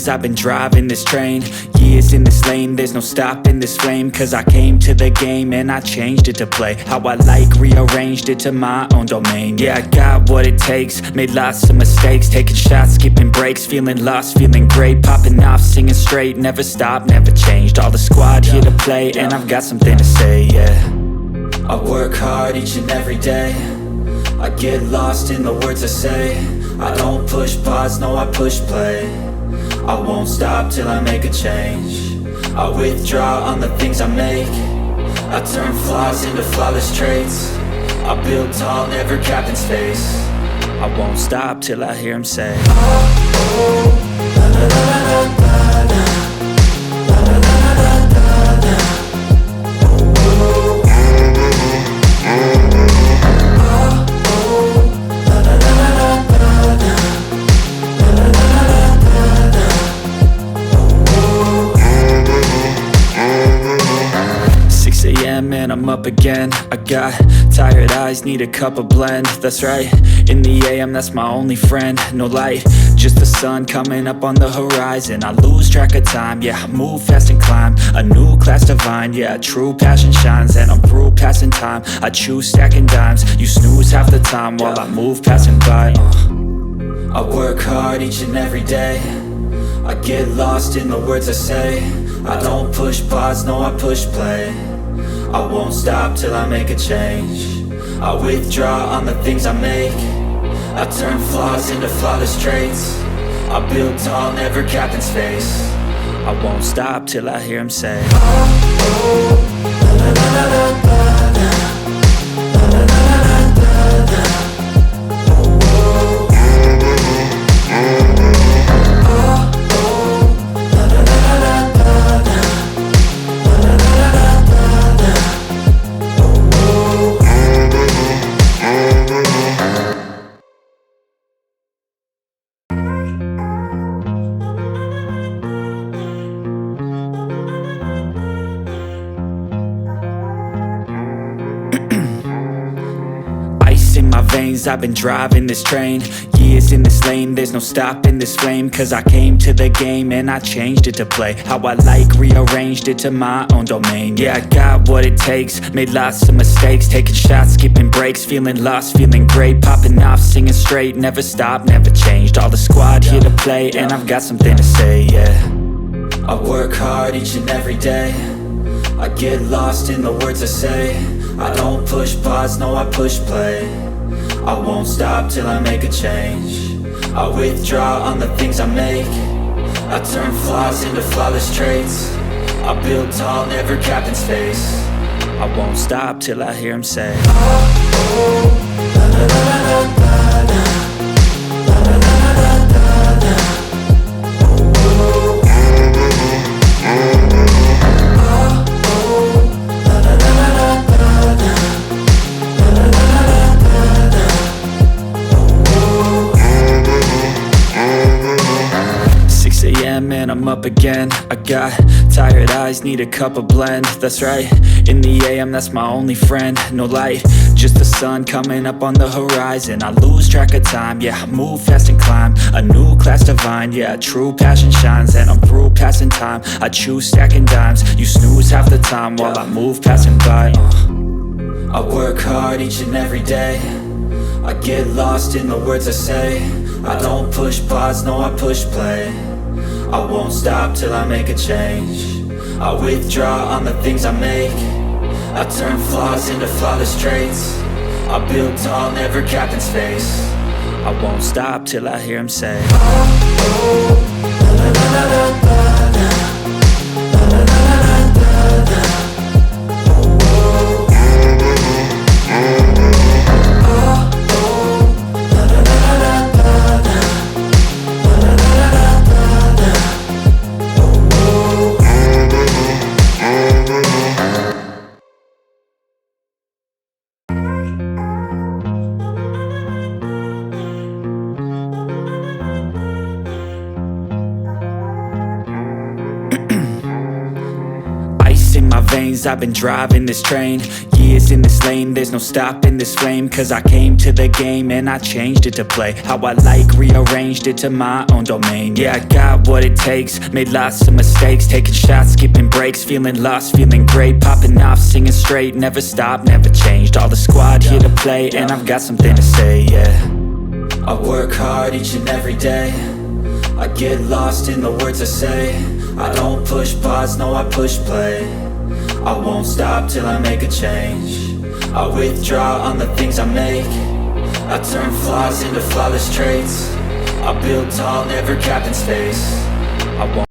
veins, I've been driving this train. Years in this lane, there's no stopping this flame. Cause I came to the game and I changed it to play how I like, rearranged it to my own domain. Yeah, I got what it takes, made lots of mistakes, taking shots, skipping breaks, feeling lost, feeling great, popping off, singing straight, never stopped, never changed. All the squad here to play, and I've got something to say, yeah. I work hard each and every day, I get lost in the words I say. I don't push pause, no I push play. I won't stop till I make a change. I withdraw on the things I make. I turn flaws into flawless traits. I build tall, never capped in space. I won't stop till I hear him say, oh, oh, la la la la la la. And I'm up again. I got tired eyes, need a cup of blend. That's right, in the AM, that's my only friend. No light, just the sun coming up on the horizon. I lose track of time, yeah, I move fast and climb a new class divine, yeah, true passion shines. And I'm through passing time, I choose stacking dimes. You snooze half the time while I move passing by. I work hard each and every day, I get lost in the words I say. I don't push pause, no I push play. I won't stop till I make a change. I withdraw on the things I make. I turn flaws into flawless traits. I build tall, never capped in space. I won't stop till I hear him say, oh, oh, la la la la la la. La la la la la la. Oh, oh. Oh, oh, la la la la la la. La la la la la. 'Ice in my veins, I've been driving this train. Years in this lane, there's no stopping this flame. Cause I came to the game and I changed it to play how I like, rearranged it to my own domain. Yeah, I got what it takes, made lots of mistakes, taking shots, skipping breaks, feeling lost, feeling great, popping off, singing straight, never stopped, never changed. All the squad here to play, and I've got something to say, yeah. I work hard each and every day, I get lost in the words I say. I don't push pause, no I push play. I won't stop till I make a change. I withdraw on the things I make. I turn flaws into flawless traits. I build tall, never capped in space. I won't stop till I hear him say, oh, oh, la la la la la la. La la la la la la. Oh, oh. And I'm up again. I got tired eyes, need a cup of blend. That's right, in the AM, that's my only friend. No light, just the sun coming up on the horizon. I lose track of time, yeah, I move fast and climb a new class divine, yeah, true passion shines. And I'm through passing time, I choose stacking dimes. You snooze half the time while I move passing by. I work hard each and every day, I get lost in the words I say. I don't push pause, no I push play. I won't stop till I make a change. I withdraw on the things I make. I turn flaws into flawless traits. I build tall, never capped in space. I won't stop till I hear him say, oh, oh, la la la la la la. La la la la la la. Oh, oh. Oh, oh, la la la la la la. La la la la la la. my veins, I've been driving this train. Years in this lane, there's no stopping this flame. Cause I came to the game and I changed it to play how I like, rearranged it to my own domain. Yeah, I got what it takes, made lots of mistakes, taking shots, skipping breaks, feeling lost, feeling great, popping off, singing straight, never stopped, never changed. All the squad here to play, and I've got something to say, yeah. I work hard each and every day, I get lost in the words I say. I don't push pause, no I push play. I won't stop till I make a change. I withdraw on the things I make. I turn flaws into flawless traits. I build tall, never capped in space. I won't